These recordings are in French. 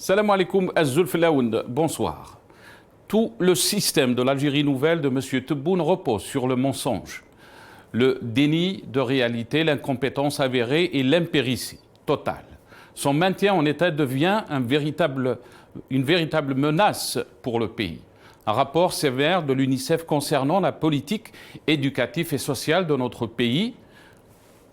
Salam alaikum az-Zulflaoun, bonsoir. Tout le système de l'Algérie nouvelle de M. Tebboune repose sur le mensonge, le déni de réalité, l'incompétence avérée et l'impéritie totale. Son maintien en état devient une véritable menace pour le pays. Un rapport sévère de l'UNICEF concernant la politique éducative et sociale de notre pays,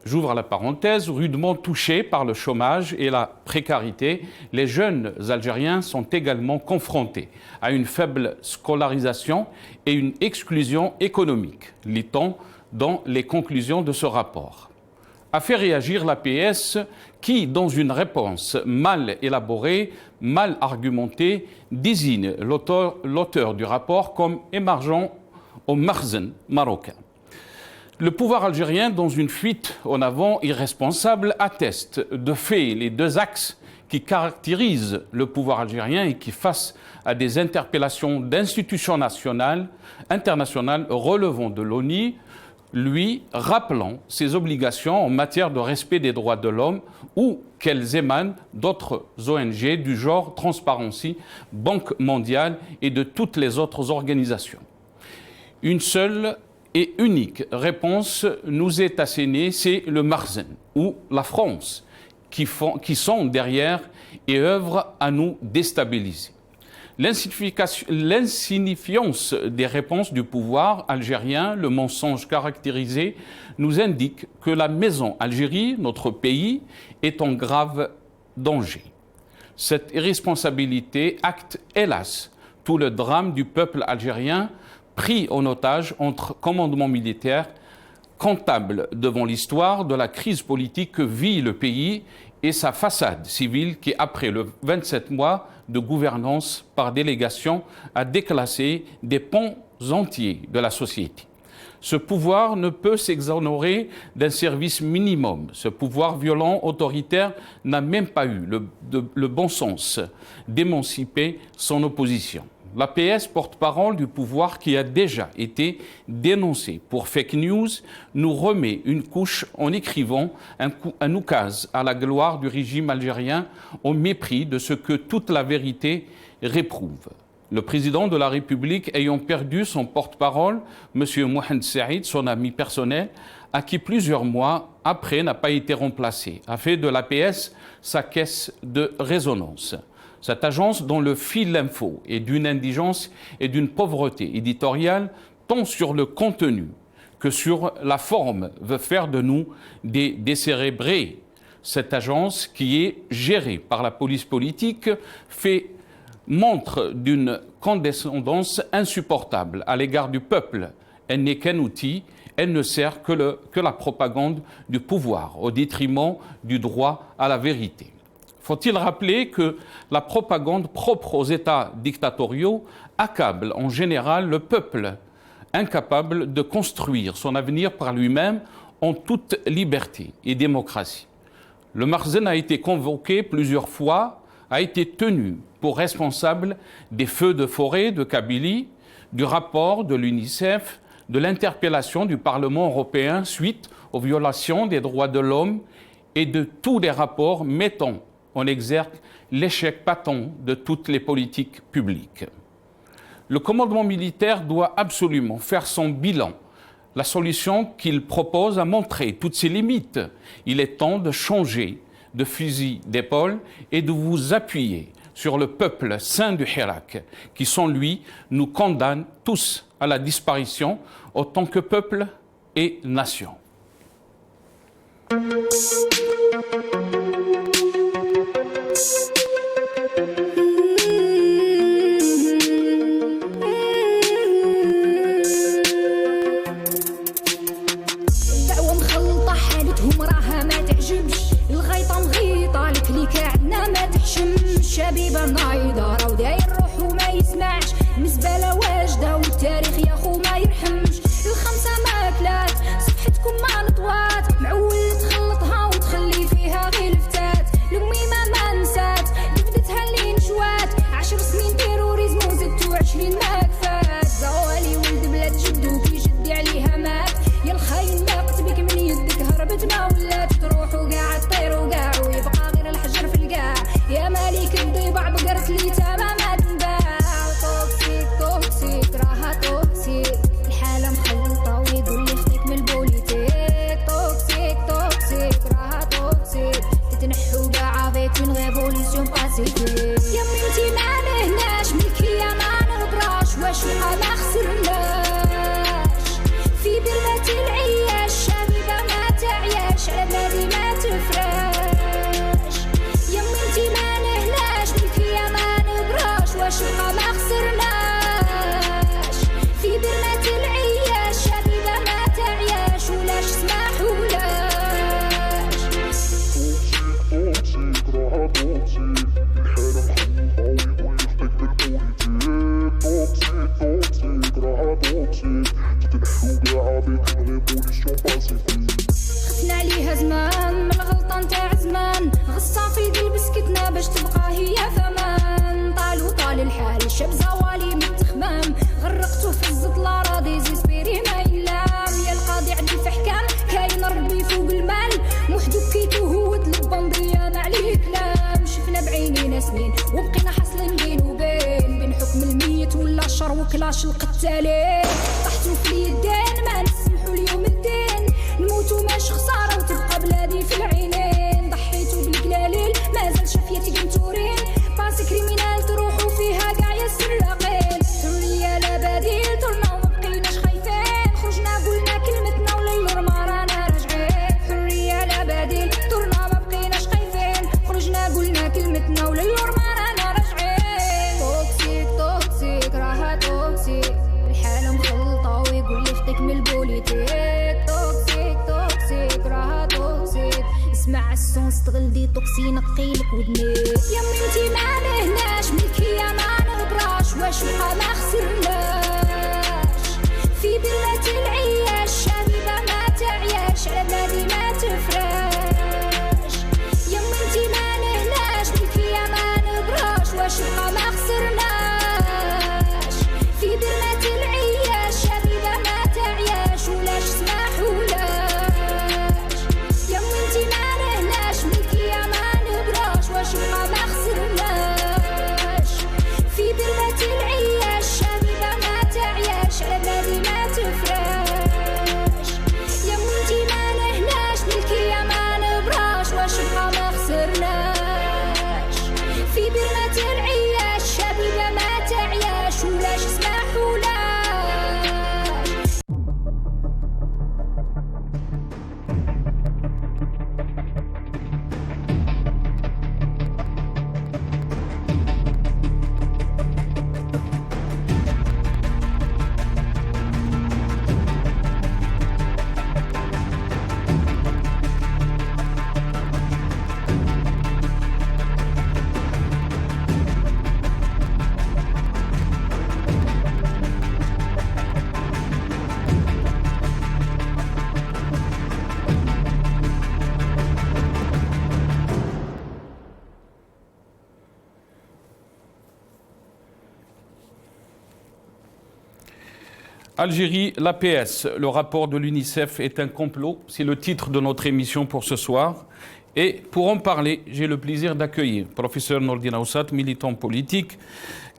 j'ouvre la parenthèse, rudement touchés par le chômage et la précarité, les jeunes Algériens sont également confrontés à une faible scolarisation et une exclusion économique, lit-on dans les conclusions de ce rapport. A fait réagir l'APS qui, dans une réponse mal élaborée, mal argumentée, désigne l'auteur du rapport comme émergent au Makhzen marocain. Le pouvoir algérien, dans une fuite en avant irresponsable, atteste de fait les deux axes qui caractérisent le pouvoir algérien et qui, face à des interpellations d'institutions internationales relevant de l'ONU, lui rappelant ses obligations en matière de respect des droits de l'homme ou qu'elles émanent d'autres ONG du genre Transparency, Banque mondiale et de toutes les autres organisations. Une seule et unique réponse nous est assénée, c'est le Makhzen ou la France qui sont derrière et œuvrent à nous déstabiliser. L'insignifiance des réponses du pouvoir algérien, le mensonge caractérisé, nous indique que la maison Algérie, notre pays, est en grave danger. Cette irresponsabilité acte, hélas, tout le drame du peuple algérien pris en otage entre commandements militaires, comptable devant l'histoire de la crise politique que vit le pays et sa façade civile qui, après le 27 mois de gouvernance par délégation, a déclassé des pans entiers de la société. Ce pouvoir ne peut s'exonérer d'un service minimum. Ce pouvoir violent, autoritaire, n'a même pas eu le bon sens d'émanciper son opposition. L'APS, porte-parole du pouvoir qui a déjà été dénoncé pour fake news, nous remet une couche en écrivant un oukase à la gloire du régime algérien au mépris de ce que toute la vérité réprouve. Le président de la République ayant perdu son porte-parole, M. Mohamed Saïd, son ami personnel, à qui plusieurs mois après n'a pas été remplacé, a fait de l'APS sa caisse de résonance. Cette agence dont le fil info est d'une indigence et d'une pauvreté éditoriale, tant sur le contenu que sur la forme, veut faire de nous des décérébrés. Cette agence, qui est gérée par la police politique, montre d'une condescendance insupportable à l'égard du peuple. Elle n'est qu'un outil, elle ne sert que la propagande du pouvoir, au détriment du droit à la vérité. Faut-il rappeler que la propagande propre aux États dictatoriaux accable en général le peuple, incapable de construire son avenir par lui-même en toute liberté et démocratie. Le Makhzen a été convoqué plusieurs fois, a été tenu pour responsable des feux de forêt de Kabylie, du rapport de l'UNICEF, de l'interpellation du Parlement européen suite aux violations des droits de l'homme et de tous les rapports mettant en exergue l'échec patent de toutes les politiques publiques. Le commandement militaire doit absolument faire son bilan. La solution qu'il propose a montré toutes ses limites. Il est temps de changer de fusil d'épaule et de vous appuyer sur le peuple saint du Hirak, qui sans lui nous condamne tous à la disparition autant que peuple et nation. شبيبة نايضة راو داير روحو ما يسمعش المزبلة واجدة والتاريخ يا خو ما يرحمش الخمسة ماكلات صفحتكم ما نطوات معول تخلطها وتخلي فيها غير الفتات القميمة ما نسات جبدتها اللي نشوات 10 سنين تيروريزم وزدتو 20 ما كفات زوالي ولد بلاد جدو كي جدي عليها مات يا الخاين ما قتبك من يدك هربت ما ولات تروح وقاع تطير وقاع ويبقى غير الحجر في القاع يا مالك الضي بعض تنحو كاع افيك اون ريفولوسيون باسيفيك. يا بنتي ما نهناش ملكية ما نهضراش واش وقع ما خسرناش في برمة العياش شبيبة ما تعياش على بلادي ما تفراش. يا بنتي ما نهناش ملكية ما نهضراش واش وقع ما خسرناش في برمة العياش شبيبة ما تعياش ولاش سماح ولاش. توكسيك راها توكسيك الحالة مخلطة ويقول يخطيك بالبوليتيك. توكسيك راها توكسيك تتنحو كاع بيك اون ريفولوسيون باسيفيك. خفنا عليها زمان من الغلطة نتاع زمان غصة في قلب سكتنا باش تبقى هي ثمان. طال الحال شاب زوالي من التخمام غرقتو في الزطلة راضي زيسبيري ما يلام. يا القاضي عدل في حكام كاين ربي فوق المال موحدو كيتو هو البندية ما عليه كلام. شفنا بعينينا سنين وبقينا حاصلين بين وبين حكم الميت ولا شر وكلاش القتالين. طحتو في اليدين ما نسمحو اليوم الدين نموتو ماش خسارة وتبقى بلادي في العينين. ضحيتو بالقلاليل مازال شافيتي قنتورين باسي كريمينال تروحو فيها كاع يا السراقين. حرية لا بديل طرنا ومبقيناش خايفين خرجنا قلنا كلمتنا وللور ما رانا راجعين. حرية لا بديل طرنا مبقيناش خايفين خرجنا قلنا كلمتنا وللور ما رانا راجعين. توكسيك راها توكسيك الحالة مخلطة ويقول لي خطيك من البوليتيك. توكسيك راها توكسيك اسمع السون استغل دي توكسي نقيلك ودنيك. يا بنتي ما نهناش ملكية ما نهضراش واش وقع ما خسرناش في برمة العياش شبيبة ما تعياش على بلادي ما تفراش. يا بنتي ما نهناش ملكية ما نهضراش واش وقع ما خسرناش في برمة العياش شبيبة ما تعياش ولاش سماح ولاش. يا بنتي ما نهناش ملكية ما نهضراش واش وقع ما خسرناش في برمة العياش شبيبة ما تعياش على بلادي ما تفراش. يا بنتي ما نهناش ملكية ما نهضراش واش وقع ما خسرناش في برمة العياش شبيبة ما تعياش ولاش سماح ولاش. Algérie, l'APS, le rapport de l'UNICEF est un complot. C'est le titre de notre émission pour ce soir. Et pour en parler, j'ai le plaisir d'accueillir professeur Nordine Aoussat, militant politique,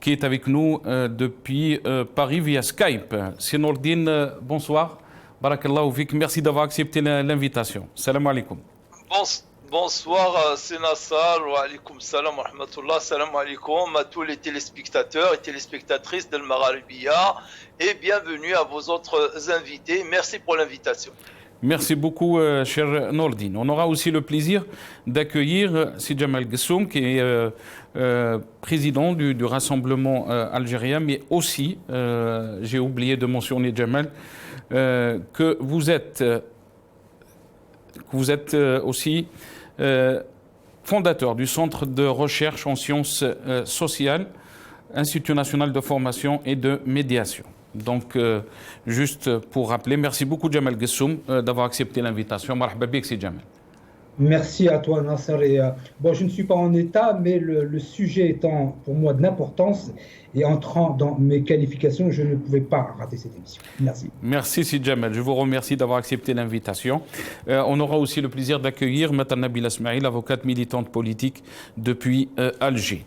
qui est avec nous depuis Paris via Skype. C'est Nordine, bonsoir. Barakallahu fik. Merci d'avoir accepté l'invitation. Salam alaikum. Bonsoir, c'est Nassar, wa alaikum salam wa rahmatullah, salam alaikum à tous les téléspectateurs et téléspectatrices d'Al Magharibiya et bienvenue à vos autres invités. Merci pour l'invitation. Merci beaucoup, cher Nordine. On aura aussi le plaisir d'accueillir Sidi Jamal Gessoum, qui est président du Rassemblement algérien, mais aussi, j'ai oublié de mentionner Jamal, que vous êtes aussi fondateur du Centre de recherche en sciences sociales, Institut national de formation et de médiation. Donc, juste pour rappeler, merci beaucoup Jamal Gessoum d'avoir accepté l'invitation. Marhaba bik, c'est Jamal. Merci à toi Nasser. Et, bon, je ne suis pas en état, mais le sujet étant pour moi de l'importance et entrant dans mes qualifications, je ne pouvais pas rater cette émission. Merci. Merci Sid Jamal. Je vous remercie d'avoir accepté l'invitation. On aura aussi le plaisir d'accueillir Matan Nabila Smaïl, avocate militante politique depuis Alger.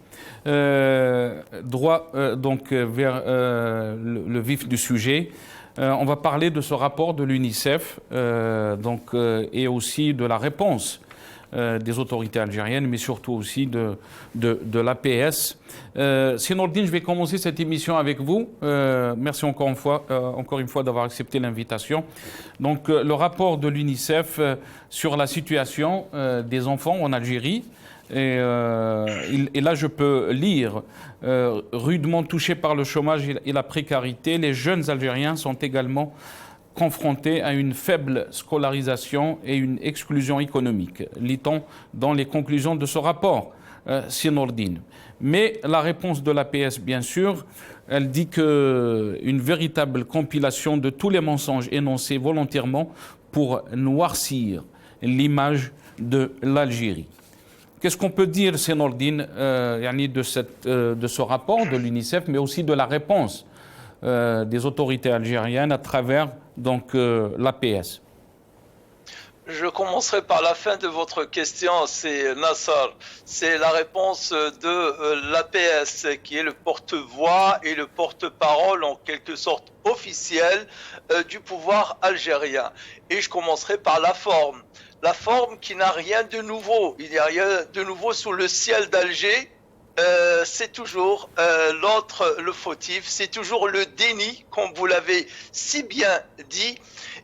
Droit donc vers le vif du sujet. On va parler de ce rapport de l'UNICEF et aussi de la réponse des autorités algériennes, mais surtout aussi de l'APS. Sinourdine, je vais commencer cette émission avec vous. Merci encore une fois d'avoir accepté l'invitation. Donc, le rapport de l'UNICEF sur la situation des enfants en Algérie. Et là, je peux lire, rudement touchés par le chômage et la précarité, les jeunes Algériens sont également confrontés à une faible scolarisation et une exclusion économique, lit-on dans les conclusions de ce rapport, Sinourdine. Mais la réponse de l'APS, bien sûr, elle dit qu'une véritable compilation de tous les mensonges énoncés volontairement pour noircir l'image de l'Algérie. Qu'est-ce qu'on peut dire, Sinourdine, de ce rapport de l'UNICEF, mais aussi de la réponse des autorités algériennes à travers l'APS? Je commencerai par la fin de votre question, c'est Nassar. C'est la réponse de l'APS qui est le porte-voix et le porte-parole en quelque sorte officiel du pouvoir algérien. Et je commencerai par la forme. La forme qui n'a rien de nouveau. Il n'y a rien de nouveau sous le ciel d'Alger. C'est toujours l'autre, le fautif, c'est toujours le déni, comme vous l'avez si bien dit,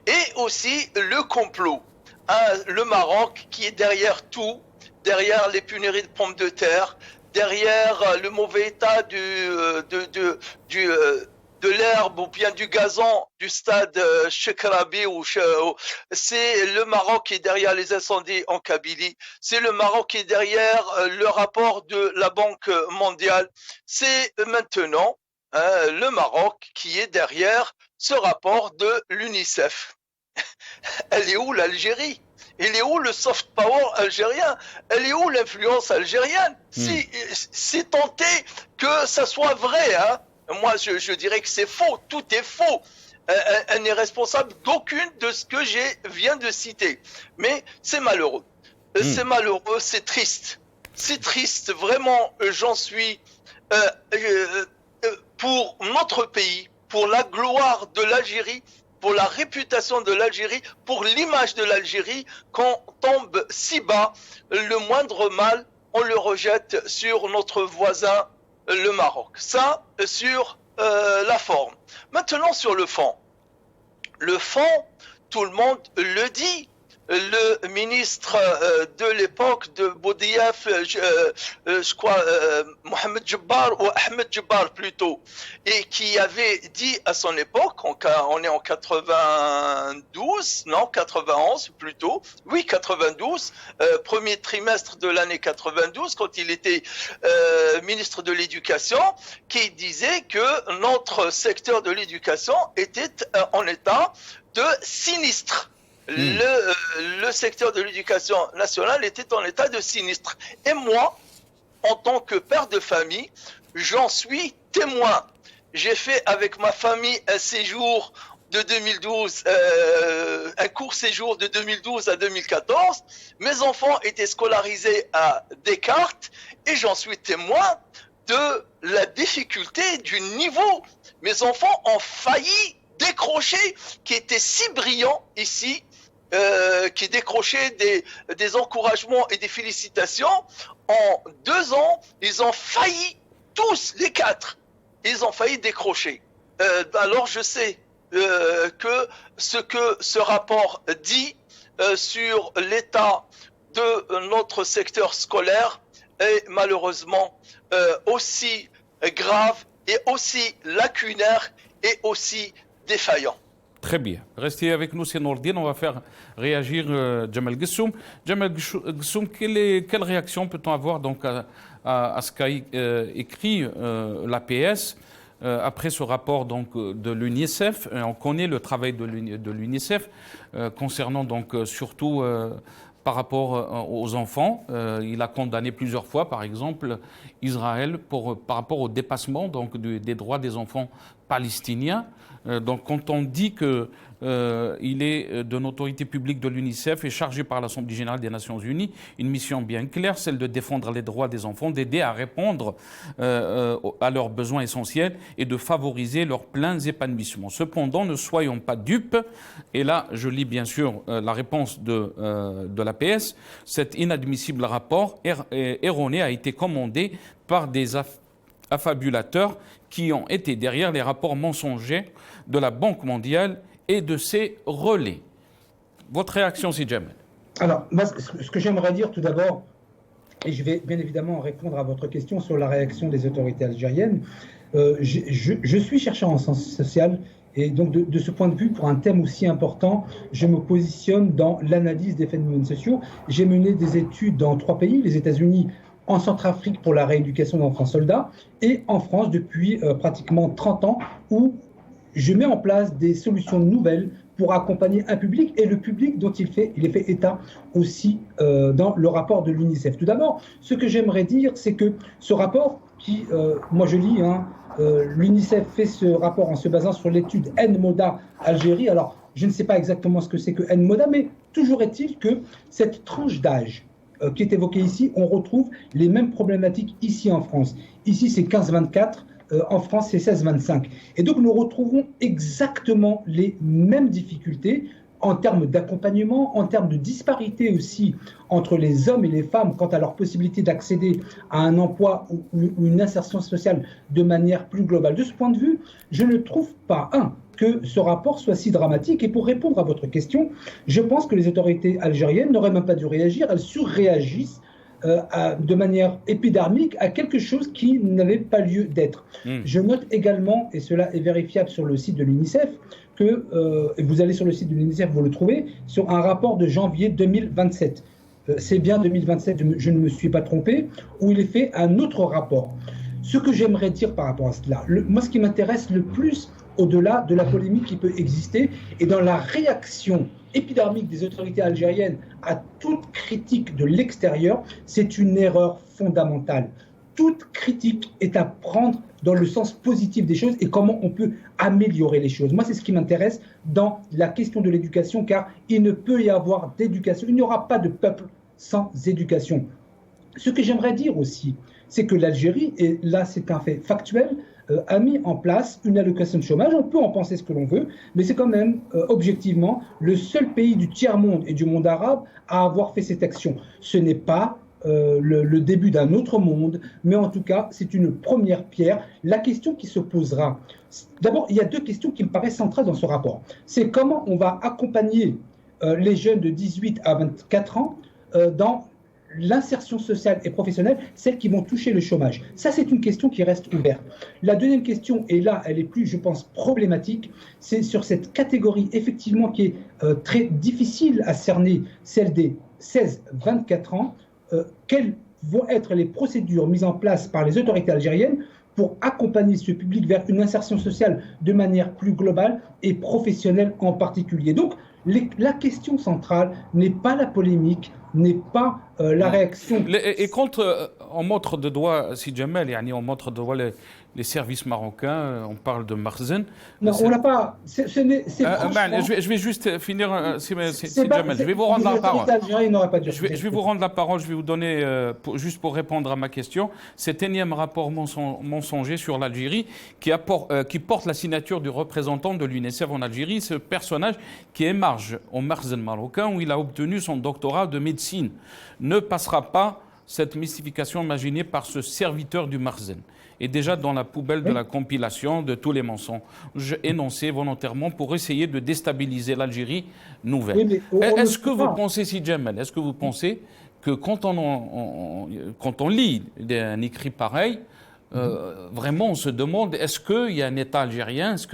et aussi le complot. Le Maroc qui est derrière tout, derrière les pénuries de pommes de terre, derrière le mauvais état de l'herbe ou bien du gazon du stade Chekrabi, c'est le Maroc qui est derrière les incendies en Kabylie, c'est le Maroc qui est derrière le rapport de la Banque mondiale, c'est maintenant le Maroc qui est derrière ce rapport de l'UNICEF. Elle est où l'Algérie? Elle est où le soft power algérien? Elle est où l'influence algérienne? Si tenté que ça soit vrai, hein? Moi je dirais que c'est faux, tout est faux. Elle n'est responsable d'aucune de ce que je viens de citer. Mais c'est malheureux. C'est malheureux, c'est triste. C'est triste, vraiment, j'en suis pour notre pays, pour la gloire de l'Algérie, pour la réputation de l'Algérie, pour l'image de l'Algérie, quand tombe si bas, le moindre mal, on le rejette sur notre voisin, le Maroc. Ça, sur la forme. Maintenant, sur le fond. Le fond, tout le monde le dit. Le ministre de l'époque de Boudiaf, je crois, Mohamed Jabbar ou Ahmed Jabbar plutôt, et qui avait dit à son époque, on est en 92, non 91 plutôt, oui 92, premier trimestre de l'année 92, quand il était ministre de l'éducation, qui disait que notre secteur de l'éducation était en état de sinistre. Le secteur de l'éducation nationale était en état de sinistre. Et moi, en tant que père de famille, j'en suis témoin. J'ai fait avec ma famille un séjour de 2012, un court séjour de 2012 à 2014. Mes enfants étaient scolarisés à Descartes et j'en suis témoin de la difficulté du niveau. Mes enfants ont failli décrocher, qui était si brillant ici, qui décrochait des encouragements et des félicitations. En 2 ans, ils ont failli, tous les 4, ils ont failli décrocher. Alors je sais que ce rapport dit sur l'état de notre secteur scolaire est malheureusement aussi grave et aussi lacunaire et aussi défaillant. Très bien. Restez avec nous, Sinourdine. On va faire réagir Djemal Guessoum. Djemal Guessoum, quelle réaction peut-on avoir donc à ce qu'a écrit l'APS après ce rapport donc, de l'UNICEF? On connaît le travail de l'UNICEF concernant donc surtout par rapport aux enfants. Il a condamné plusieurs fois, par exemple, Israël par rapport au dépassement donc, des droits des enfants palestiniens. Donc quand on dit que il est d'une autorité publique de l'UNICEF et chargé par l'Assemblée générale des Nations unies une mission bien claire, celle de défendre les droits des enfants, d'aider à répondre à leurs besoins essentiels et de favoriser leur plein épanouissement. Cependant, ne soyons pas dupes, et là je lis bien sûr la réponse de l'APS, cet inadmissible rapport erroné a été commandé par des affabulateurs qui ont été derrière les rapports mensongers de la Banque mondiale et de ses relais. Votre réaction, Sidi Djamel? Alors, moi, ce que j'aimerais dire tout d'abord, et je vais bien évidemment répondre à votre question sur la réaction des autorités algériennes, je suis chercheur en sciences sociales, et donc de ce point de vue, pour un thème aussi important, je me positionne dans l'analyse des phénomènes sociaux. J'ai mené des études dans 3 pays, les États-Unis, en Centrafrique pour la rééducation d'enfants soldats, et en France depuis pratiquement 30 ans, où je mets en place des solutions nouvelles pour accompagner un public, et le public dont il est fait état aussi dans le rapport de l'UNICEF. Tout d'abord, ce que j'aimerais dire, c'est que ce rapport, qui, moi je lis, l'UNICEF fait ce rapport en se basant sur l'étude NMODA Algérie. Alors, je ne sais pas exactement ce que c'est que NMODA, mais toujours est-il que cette tranche d'âge qui est évoquée ici, on retrouve les mêmes problématiques ici en France. Ici, c'est 15-24. En France, c'est 16-25. Et donc, nous retrouvons exactement les mêmes difficultés en termes d'accompagnement, en termes de disparité aussi entre les hommes et les femmes quant à leur possibilité d'accéder à un emploi ou une insertion sociale de manière plus globale. De ce point de vue, je ne trouve pas, que ce rapport soit si dramatique. Et pour répondre à votre question, je pense que les autorités algériennes n'auraient même pas dû réagir, elles surréagissent de manière épidermique à quelque chose qui n'avait pas lieu d'être. Je note également, et cela est vérifiable sur le site de l'UNICEF, que vous allez sur le site de l'UNICEF, vous le trouvez, sur un rapport de janvier 2027. C'est bien 2027, je ne me suis pas trompé, où il est fait un autre rapport. Ce que j'aimerais dire par rapport à cela, moi ce qui m'intéresse le plus, au-delà de la polémique qui peut exister, et dans la réaction épidermique des autorités algériennes à toute critique de l'extérieur, c'est une erreur fondamentale. Toute critique est à prendre dans le sens positif des choses et comment on peut améliorer les choses. Moi, c'est ce qui m'intéresse dans la question de l'éducation, car il ne peut y avoir d'éducation, il n'y aura pas de peuple sans éducation. Ce que j'aimerais dire aussi, c'est que l'Algérie, et là c'est un fait factuel, a mis en place une allocation de chômage. On peut en penser ce que l'on veut, mais c'est quand même objectivement le seul pays du tiers-monde et du monde arabe à avoir fait cette action. Ce n'est pas le début d'un autre monde, mais en tout cas, c'est une première pierre. La question qui se posera, d'abord, il y a 2 questions qui me paraissent centrales dans ce rapport. C'est comment on va accompagner les jeunes de 18 à 24 ans dans l'insertion sociale et professionnelle, celles qui vont toucher le chômage. Ça, c'est une question qui reste ouverte. La deuxième question, et là, elle est plus, je pense, problématique, c'est sur cette catégorie, effectivement, qui est très difficile à cerner, celle des 16-24 ans. Quelles vont être les procédures mises en place par les autorités algériennes pour accompagner ce public vers une insertion sociale de manière plus globale et professionnelle en particulier. Donc, la question centrale n'est pas la polémique, n'est pas la réaction. Et quand on montre de doigt, Sidi Djamel, on montre de doigt les services marocains, on parle de Marzen. Non, on n'a pas. Je vais juste finir, Sidi Djamel. Je vais vous rendre la parole. Je vais vous rendre la parole, je vais vous donner, juste pour répondre à ma question, cet énième rapport mensonger sur l'Algérie qui porte la signature du représentant de l'UNICEF en Algérie, ce personnage qui émarge au Marzen marocain où il a obtenu son doctorat de médecine. Ne passera pas cette mystification imaginée par ce serviteur du Marzen est déjà dans la poubelle de la compilation de tous les mensonges énoncés volontairement pour essayer de déstabiliser l'Algérie nouvelle. Est-ce que vous pensez, Sidi Djamel, est-ce que vous pensez que quand on lit un écrit pareil, vraiment on se demande est-ce qu'il y a un État algérien, est-ce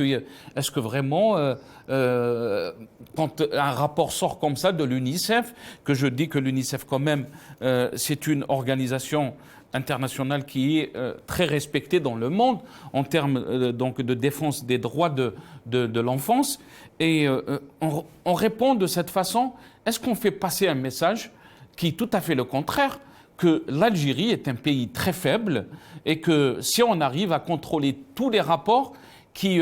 que vraiment quand un rapport sort comme ça de l'UNICEF, que je dis que l'UNICEF quand même c'est une organisation internationale qui est très respectée dans le monde en termes donc de défense des droits de l'enfance, et on répond de cette façon, est-ce qu'on fait passer un message qui est tout à fait le contraire, que l'Algérie est un pays très faible et que si on arrive à contrôler tous les rapports qui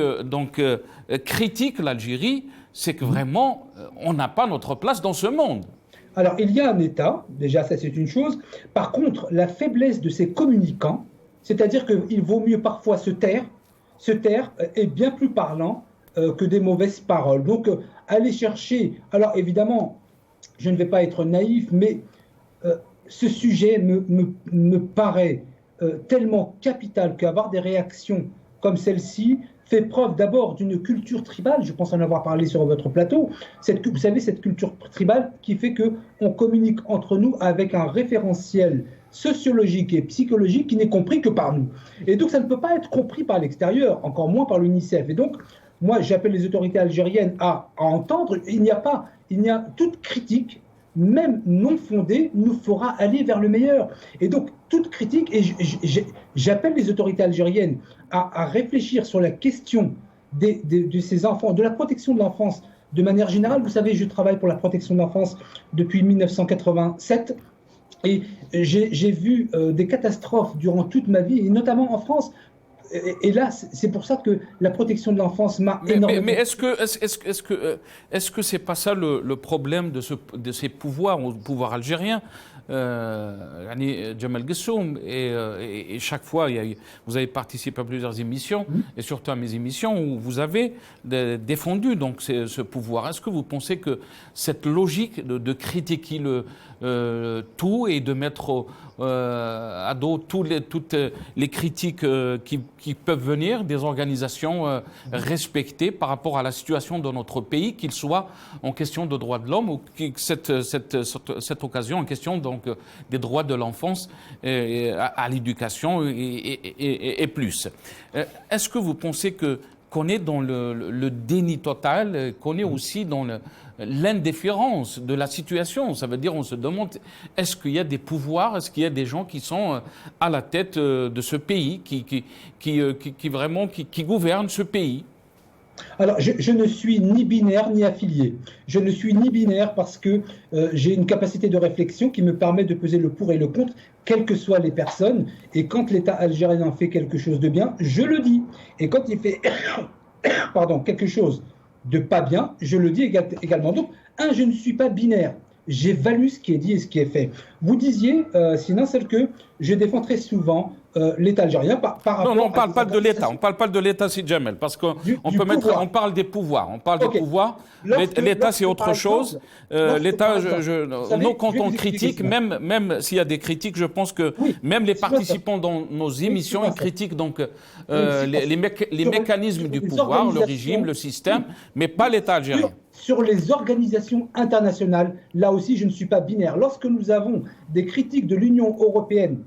critiquent l'Algérie, c'est que vraiment, on n'a pas notre place dans ce monde. Alors, il y a un État, déjà ça c'est une chose. Par contre, la faiblesse de ces communicants, c'est-à-dire qu'il vaut mieux parfois se taire est bien plus parlant que des mauvaises paroles. Donc, aller chercher... Alors, évidemment, je ne vais pas être naïf, mais ce sujet me paraît tellement capital qu'avoir des réactions comme celle-ci fait preuve d'abord d'une culture tribale, je pense en avoir parlé sur votre plateau, vous savez, cette culture tribale qui fait qu'on communique entre nous avec un référentiel sociologique et psychologique qui n'est compris que par nous. Et donc ça ne peut pas être compris par l'extérieur, encore moins par l'UNICEF. Et donc, moi, j'appelle les autorités algériennes à entendre, il n'y a toute critique, même non fondée, nous fera aller vers le meilleur. Et donc, toute critique, et j'appelle les autorités algériennes à réfléchir sur la question de ces enfants, de la protection de l'enfance de manière générale. Vous savez, je travaille pour la protection de l'enfance depuis 1987 et j'ai vu des catastrophes durant toute ma vie, et notamment en France. Et là, c'est pour ça que la protection de l'enfance m'a énormément... Mais est-ce que c'est pas ça le problème de ces pouvoirs, ou pouvoir algérien, Jamal Gessoum, et chaque fois, vous avez participé à plusieurs émissions, et surtout à mes émissions, où vous avez défendu donc ce pouvoir. Est-ce que vous pensez que cette logique de critiquer tout et de mettre à dos toutes les critiques qui peuvent venir des organisations respectées par rapport à la situation de notre pays, qu'il soit en question de droits de l'homme ou cette occasion en question donc des droits de l'enfance à l'éducation et plus. Est-ce que vous pensez qu'on est dans le déni total, qu'on est aussi dans l'indifférence de la situation? Ça veut dire, on se demande, est-ce qu'il y a des pouvoirs, est-ce qu'il y a des gens qui sont à la tête de ce pays, qui gouvernent ce pays? Alors, je ne suis ni binaire ni affilié. Je ne suis ni binaire parce que j'ai une capacité de réflexion qui me permet de peser le pour et le contre, quelles que soient les personnes. Et quand l'État algérien fait quelque chose de bien, je le dis. Et quand il fait quelque chose de pas bien, je le dis également. Donc, je ne suis pas binaire. J'évalue ce qui est dit et ce qui est fait. Vous disiez, sinon, celle que je défends très souvent l'État algérien par rapport... Non, on ne parle pas de l'État. On ne parle pas de l'État, si Jamel, parce qu'on on parle des pouvoirs. On parle des pouvoirs. L'État, c'est autre chose. L'État, nous, quand on critique, même s'il y a des critiques, je pense que même les participants dans nos émissions, ils critiquent donc les mécanismes du pouvoir, le régime, le système, mais pas l'État algérien. Sur les organisations internationales, là aussi, je ne suis pas binaire. Lorsque nous avons des critiques de l'Union européenne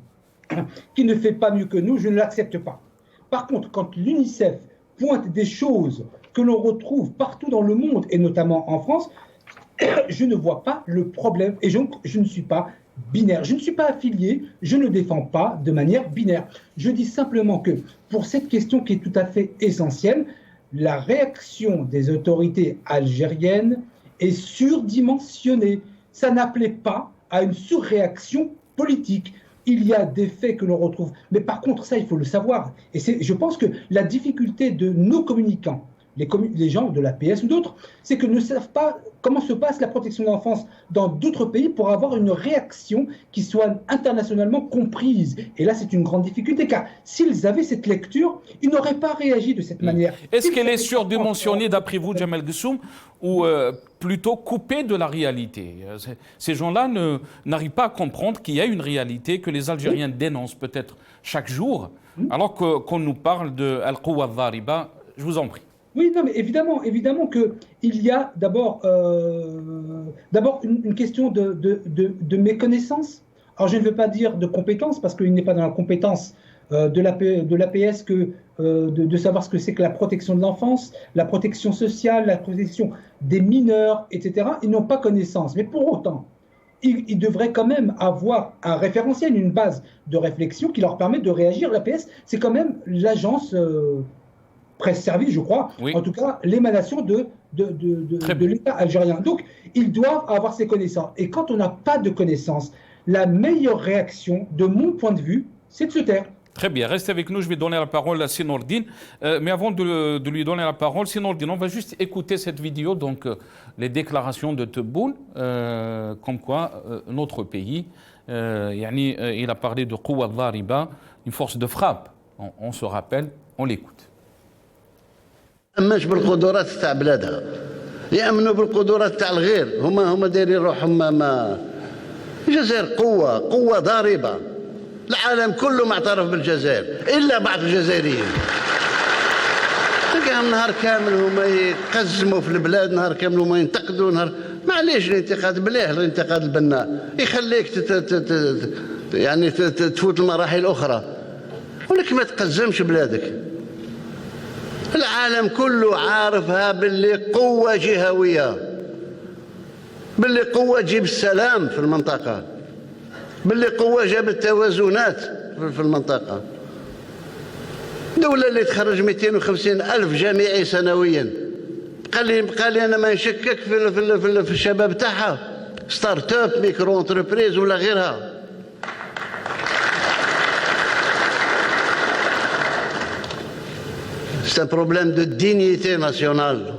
qui ne fait pas mieux que nous, je ne l'accepte pas. Par contre, quand l'UNICEF pointe des choses que l'on retrouve partout dans le monde, et notamment en France, je ne vois pas le problème. Et donc, je ne suis pas binaire. Je ne suis pas affilié, je ne défends pas de manière binaire. Je dis simplement que pour cette question qui est tout à fait essentielle, la réaction des autorités algériennes est surdimensionnée. Ça n'appelait pas à une surréaction politique. Il y a des faits que l'on retrouve. Mais par contre, ça, il faut le savoir. Et je pense que la difficulté de nos communicants, les gens de l'APS ou d'autres, c'est que ne savent pas comment se passe la protection de l'enfance dans d'autres pays pour avoir une réaction qui soit internationalement comprise. Et là, c'est une grande difficulté, car s'ils avaient cette lecture, ils n'auraient pas réagi de cette manière. Est-ce qu'elle est surdimensionnée, d'après vous, Jamal Gessoum, ou plutôt coupée de la réalité? Ces gens-là n'arrivent pas à comprendre qu'il y a une réalité que les Algériens dénoncent peut-être chaque jour, alors qu'on nous parle de Al-Quwa al-Dhariba. Je vous en prie. Oui, non, mais évidemment qu'il y a d'abord une question de méconnaissance. Alors, je ne veux pas dire de compétence, parce qu'il n'est pas dans la compétence de l'APS que de savoir ce que c'est que la protection de l'enfance, la protection sociale, la protection des mineurs, etc. Ils n'ont pas connaissance. Mais pour autant, ils devraient quand même avoir un référentiel, une base de réflexion qui leur permet de réagir. L'APS, c'est quand même l'agence... presse-service, je crois, en tout cas l'émanation de l'État algérien. Donc, ils doivent avoir ces connaissances. Et quand on n'a pas de connaissances, la meilleure réaction, de mon point de vue, c'est de se taire. Très bien, restez avec nous, je vais donner la parole à Sinordine. Mais avant de lui donner la parole, Sinordine, on va juste écouter cette vidéo, donc les déclarations de Tebboune, comme quoi notre pays, il a parlé de Quwwa Dhariba, une force de frappe. On se rappelle, on l'écoute. مش بالقدرات تاع بلادها يأمنوا بالقدرات تاع الغير هما دايرين روحهم ما الجزائر قوة ضاربة العالم كله معترف بالجزائر إلا بعض الجزائريين تلقاهم نهار كامل هما يقزموا في البلاد نهار كامل هما ينتقدوا نهار معليش الانتقاد بلاه الانتقاد البناء يخليك يعني تفوت المراحل الأخرى ولكن ما تقزمش بلادك العالم كله عارفها باللي قوة جهوية باللي قوة تجيب السلام في المنطقة باللي قوة جابت توازنات في المنطقة دولة اللي تخرج 250 ألف جامعي سنويا بقى لي أنا ما نشكك في الشباب تاعها ستارت اب ميكرو انتربريز ولا غيرها C'est un problème de dignité nationale.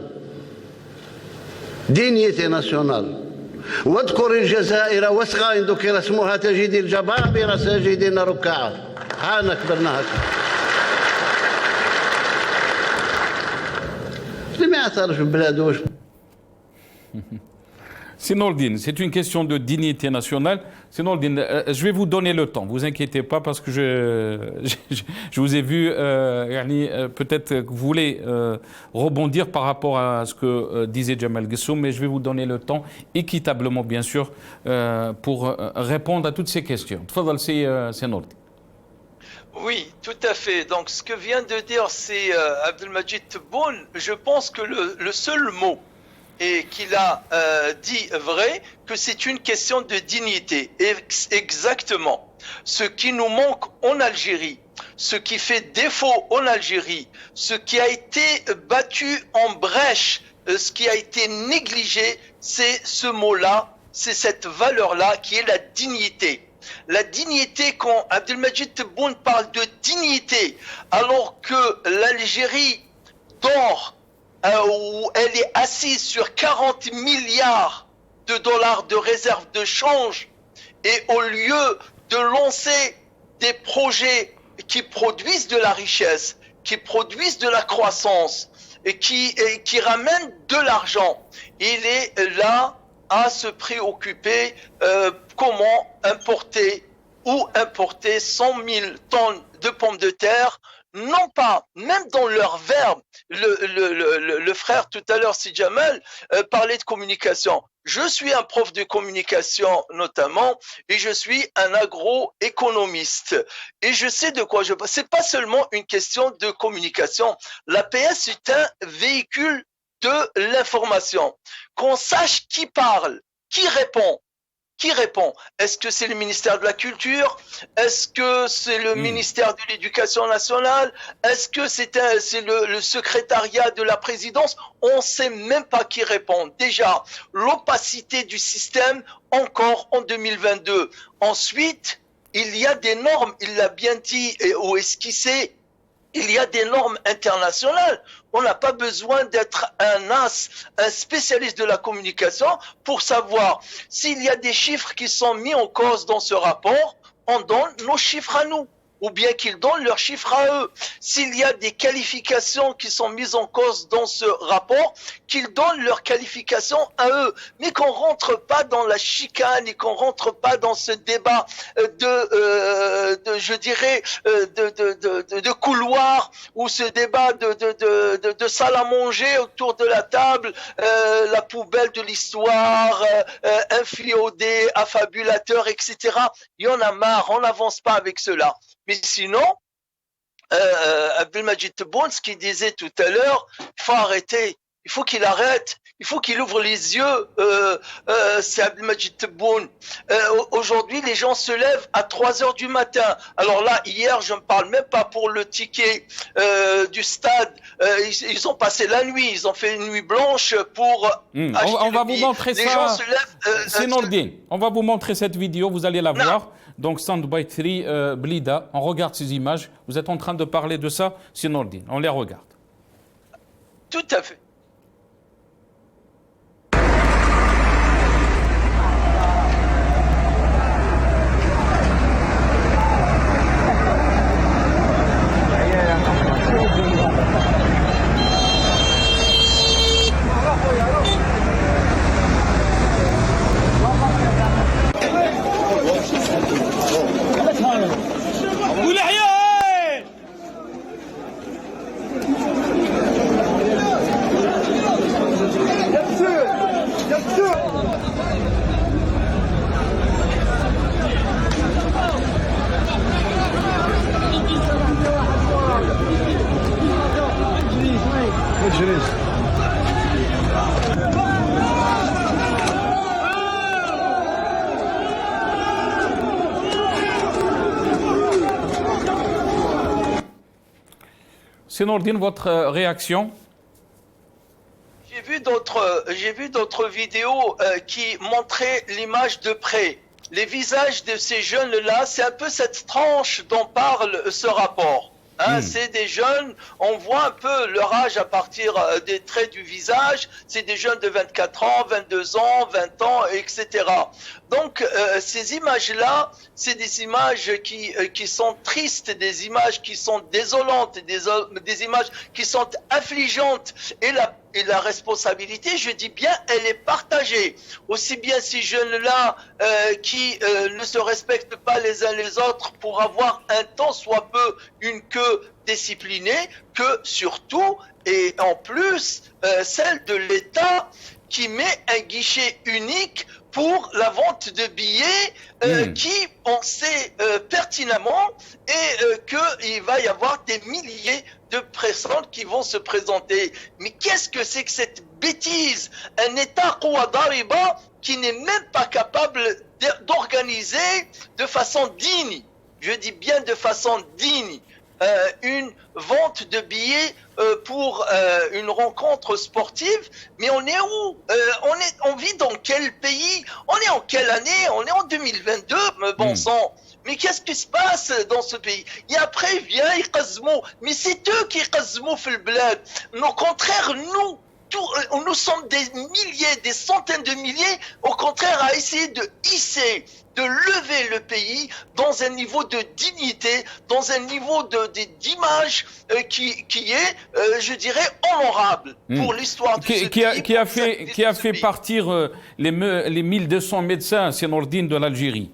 Dignité nationale. واذكر الجزائر واسغى إن ذكر اسمها تجد الجبابرة ساجدين ركعا. هانا كبرنا هكا. اللي ما يعترف ببلادوش. Sinordine, c'est une question de dignité nationale. Sinordine, je vais vous donner le temps, vous inquiétez pas, parce que je vous ai vu, peut-être que vous voulez rebondir par rapport à ce que disait Jamal Gessoum, mais je vais vous donner le temps, équitablement bien sûr, pour répondre à toutes ces questions. Tfadal, c'est Sinordine. Oui, tout à fait. Donc, ce que vient de dire, c'est Abdelmajid Tebboune. Je pense que le seul mot et qu'il a dit vrai, que c'est une question de dignité. Exactement. Ce qui nous manque en Algérie, ce qui fait défaut en Algérie, ce qui a été battu en brèche, ce qui a été négligé, c'est ce mot-là, c'est cette valeur-là qui est la dignité. La dignité, quand Abdelmajid Tebboune parle de dignité, alors que l'Algérie dort, où elle est assise sur 40 milliards de dollars de réserves de change, et au lieu de lancer des projets qui produisent de la richesse, qui produisent de la croissance, et qui ramènent de l'argent, il est là à se préoccuper comment importer 100 000 tonnes de pommes de terre. Non pas, même dans leur verbe, le frère tout à l'heure, Sidi Jamal, parlait de communication. Je suis un prof de communication notamment, et je suis un agroéconomiste. Et je sais de quoi je parle. C'est pas seulement une question de communication. L'APS est un véhicule de l'information. Qu'on sache qui parle, qui répond. Qui répond? Est-ce que c'est le ministère de la Culture? Est-ce que c'est le ministère de l'Éducation nationale? Est-ce que c'est le secrétariat de la présidence? On ne sait même pas qui répond. Déjà, l'opacité du système encore en 2022. Ensuite, il y a des normes, il l'a bien dit ou esquissé, il y a des normes internationales. On n'a pas besoin d'être un as, un spécialiste de la communication pour savoir s'il y a des chiffres qui sont mis en cause dans ce rapport, on donne nos chiffres à nous, ou bien qu'ils donnent leurs chiffres à eux. S'il y a des qualifications qui sont mises en cause dans ce rapport, qu'ils donnent leurs qualifications à eux. Mais qu'on rentre pas dans la chicane et qu'on rentre pas dans ce débat de couloir, ou ce débat de salle à manger autour de la table, la poubelle de l'histoire, inféodé, affabulateur, etc. Il y en a marre, on n'avance pas avec cela. Mais sinon, Abdelmajid Tebboune, ce qu'il disait tout à l'heure, il faut arrêter, il faut qu'il arrête, il faut qu'il ouvre les yeux, c'est Abdelmajid Tebboune. Aujourd'hui, les gens se lèvent à 3 heures du matin. Alors là, hier, je ne parle même pas pour le ticket du stade. Ils ont passé la nuit, ils ont fait une nuit blanche pour on va vous montrer les ça. Gens se lèvent, c'est Nordine. On va vous montrer cette vidéo, vous allez la voir. Donc Standby 3 Blida, on regarde ces images. Vous êtes en train de parler de ça, c'est Nordine. On les regarde. Tout à fait. C'est Nordine, votre réaction? J'ai vu d'autres vidéos qui montraient l'image de près. Les visages de ces jeunes-là, c'est un peu cette tranche dont parle ce rapport. C'est des jeunes, on voit un peu leur âge à partir des traits du visage, c'est des jeunes de 24 ans, 22 ans, 20 ans, etc. Donc ces images-là, c'est des images qui sont tristes, des images qui sont désolantes, des images qui sont affligeantes. Et la responsabilité, je dis bien, elle est partagée. Aussi bien ces jeunes-là qui ne se respectent pas les uns les autres pour avoir un tant soit peu une queue disciplinée, que surtout, et en plus, celle de l'État qui met un guichet unique pour la vente de billets qui, on sait pertinemment, qu'il va y avoir des milliers de personnes qui vont se présenter. Mais qu'est-ce que c'est que cette bêtise? Un État Kouadariba qui n'est même pas capable d'organiser de façon digne, je dis bien de façon digne, une vente de billets pour une rencontre sportive. Mais on est où? On vit dans quel pays? On est en quelle année? On est en 2022, bon sang. Mais qu'est-ce qui se passe dans ce pays? Et après, vient Iqazmou. Mais c'est eux qui Iqazmou fil bled. Au contraire, nous sommes des milliers, des centaines de milliers, au contraire, à essayer de hisser, de lever le pays dans un niveau de dignité, dans un niveau d'image qui est, je dirais, honorable pour l'histoire de ce pays. Qui a fait partir les 1200 médecins, c'est Nordine, de l'Algérie.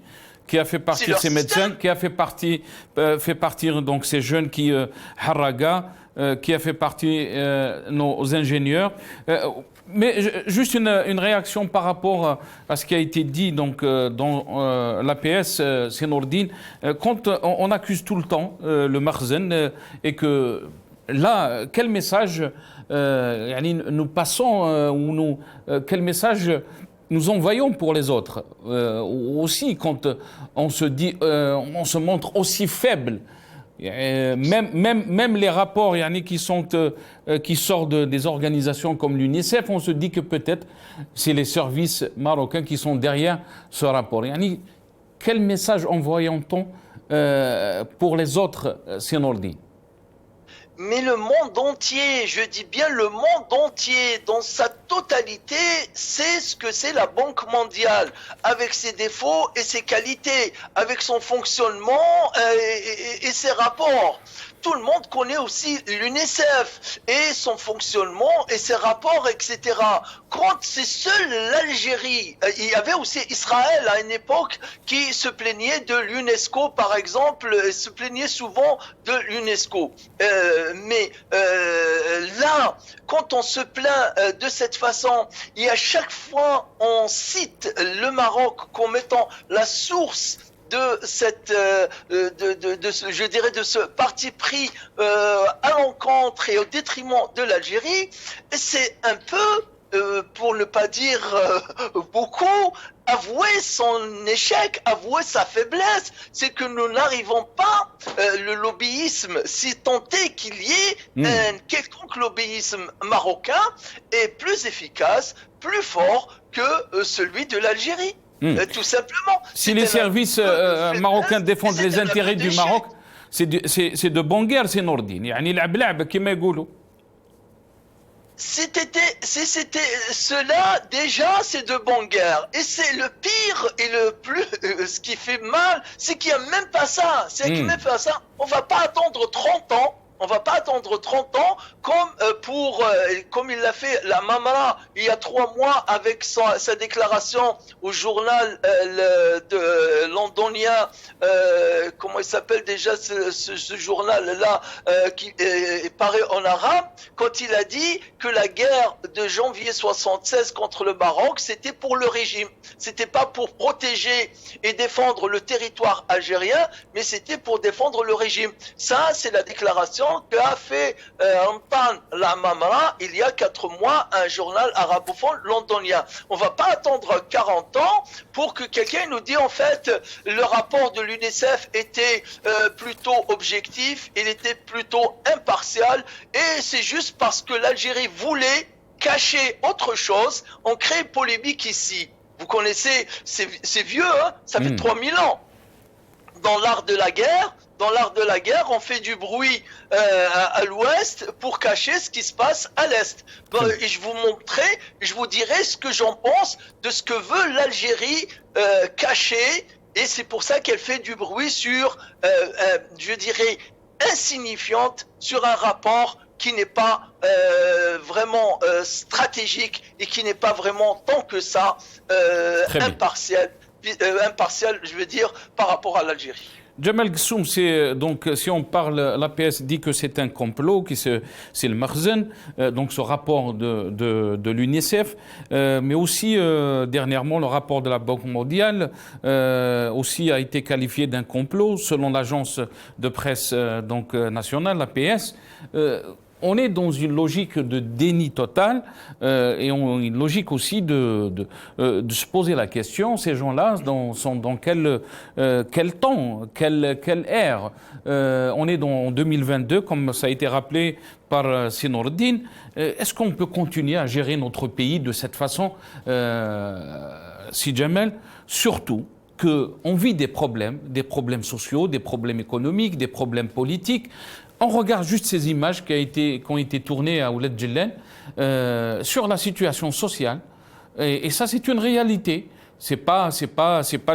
Qui a fait partir ces médecins, qui a fait partir donc ces jeunes qui Harraga, qui a fait partir nos ingénieurs. Mais juste une réaction par rapport à ce qui a été dit donc dans l'APS, c'est Nordine, quand on accuse tout le temps le Makhzen et que là, quel message nous passons quel message nous envoyons pour les autres aussi quand on se dit, on se montre aussi faible. Même les rapports qui sortent des organisations comme l'UNICEF, on se dit que peut-être c'est les services marocains qui sont derrière ce rapport. Quel message envoyons-on pour les autres, Sénordi? Mais le monde entier, je dis bien le monde entier, dans sa totalité, c'est ce que c'est la Banque mondiale, avec ses défauts et ses qualités, avec son fonctionnement et ses rapports. Tout le monde connaît aussi l'UNICEF et son fonctionnement et ses rapports, etc. Quand c'est seul l'Algérie, il y avait aussi Israël à une époque qui se plaignait de l'UNESCO, par exemple, se plaignait souvent de l'UNESCO. Mais là, quand on se plaint de cette façon, et à chaque fois on cite le Maroc comme étant la source de cette, je dirais, de ce parti pris à l'encontre et au détriment de l'Algérie, c'est un peu, pour ne pas dire beaucoup, avouer son échec, avouer sa faiblesse, c'est que nous n'arrivons pas, le lobbyisme, si tant est qu'il y ait un quelconque lobbyisme marocain, est plus efficace, plus fort que celui de l'Algérie. Tout simplement. Si les services marocains défendent les intérêts du Maroc, c'est de bonne guerre, c'est Nordine. يعني لعب لعب كما يقولوا. Si c'était cela, déjà, c'est de bonne guerre. Et c'est le pire et le plus, ce qui fait mal, c'est qu'il n'y a même pas ça. C'est qu'il n'y a même pas ça. On va pas attendre 30 ans. On va pas attendre 30 ans comme il l'a fait la Mamra il y a 3 mois avec sa déclaration au journal de londonien, comment il s'appelle déjà ce journal-là qui paraît en arabe, quand il a dit que la guerre de janvier 76 contre le Maroc, c'était pour le régime. C'était pas pour protéger et défendre le territoire algérien, mais c'était pour défendre le régime. Ça, c'est la déclaration qu'a fait Ramtan la Mamra il y a 4 mois, un journal arabophone londonien. On va pas attendre 40 ans pour que quelqu'un nous dise en fait le rapport de l'UNICEF était plutôt objectif, il était plutôt impartial, et c'est juste parce que l'Algérie voulait cacher autre chose, on crée une polémique ici. Vous connaissez, c'est vieux, hein, ça fait 3000 ans. Dans l'art de la guerre, on fait du bruit à l'ouest pour cacher ce qui se passe à l'est. Et je vous dirai ce que j'en pense de ce que veut l'Algérie cacher, et c'est pour ça qu'elle fait du bruit sur, je dirais, insignifiante, sur un rapport qui n'est pas vraiment stratégique et qui n'est pas vraiment tant que ça impartial, je veux dire, par rapport à l'Algérie. Jamal Ghassoum, donc si on parle, l'APS dit que c'est un complot, que c'est le Makhzen, donc ce rapport de l'UNICEF, mais aussi dernièrement le rapport de la Banque mondiale aussi a été qualifié d'un complot selon l'agence de presse donc nationale, l'APS. On est dans une logique de déni total et une logique aussi de se poser la question, ces gens-là sont dans quel temps, quelle ère on est en 2022, comme ça a été rappelé par Sinourdine. Est-ce qu'on peut continuer à gérer notre pays de cette façon, Si Jamel, surtout qu'on vit des problèmes sociaux, des problèmes économiques, des problèmes politiques. On regarde juste ces images qui ont été tournées à Ouled Djellen sur la situation sociale. Et ça, c'est une réalité. C'est pas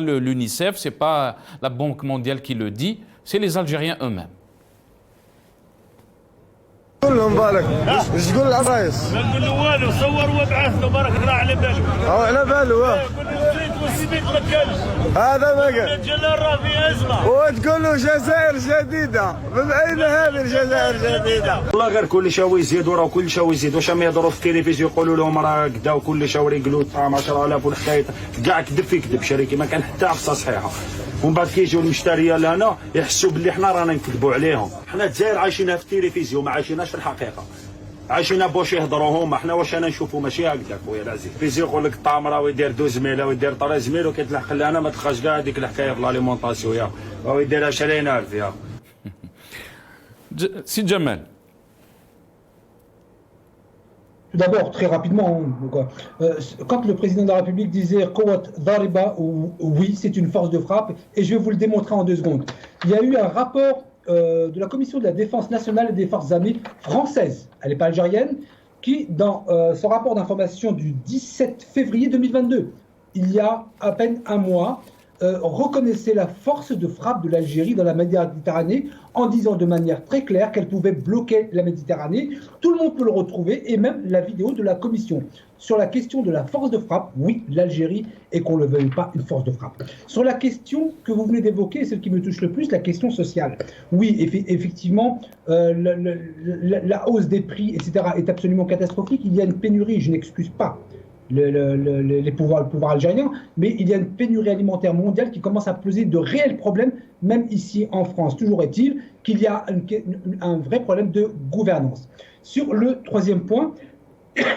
l'UNICEF, c'est pas la Banque mondiale qui le dit, c'est les Algériens eux-mêmes. كلهم بالك ايش تقول العرايس؟ ما نقول له والو، صور وابعث له برك راه على باله. على باله الزيت والسميد ما كانش. هذا ما قال. الجلال راه في ازمه. وتقول له جزائر جديده، من اين هذه الجزائر جديده؟ والله غير كل شيء يزيد وراه كل شيء يزيد، واش ما يهضروا في التلفزيون يقولوا لهم راه كدا وكل شيء يقولوا طعام 10000 والحكايه كاع كذب في كذب، شركه ما كان حتى عفسه صحيحه. ومن بعد كيجيو المشتريه لهنا يحسوا باللي حنا رانا نكذبوا عليهم. حنا الجزائر عايشينها في التلفزيون، ما عايشينهاش في الحقيقه. عايشين باش يهضروا هما، حنا واش انا نشوفوا ماشي هكذاك خويا العزيز. فيزي يقول لك الطعام راه يدير 12 ميله ويدير 13 ميله وكيتلحق لنا ما تخرج كاع هذيك الحكايه في الاليمونطاسيون يا راه يديرها 20000 يا سي جمال. Tout d'abord, très rapidement, quand le président de la République disait Kowat Dhariba, oui, c'est une force de frappe, et je vais vous le démontrer en 2 secondes. Il y a eu un rapport de la Commission de la Défense nationale et des forces armées françaises, elle n'est pas algérienne, qui, dans son rapport d'information du 17 février 2022, il y a à peine un mois, reconnaissait la force de frappe de l'Algérie dans la Méditerranée en disant de manière très claire qu'elle pouvait bloquer la Méditerranée. Tout le monde peut le retrouver, et même la vidéo de la commission. Sur la question de la force de frappe, oui, l'Algérie est, qu'on ne le veuille pas, une force de frappe. Sur la question que vous venez d'évoquer, celle qui me touche le plus, la question sociale. Oui, effectivement, la hausse des prix, etc., est absolument catastrophique. Il y a une pénurie, je n'excuse pas le pouvoir algérien, mais il y a une pénurie alimentaire mondiale qui commence à poser de réels problèmes, même ici en France. Toujours est-il qu'il y a un vrai problème de gouvernance. Sur le 3e point,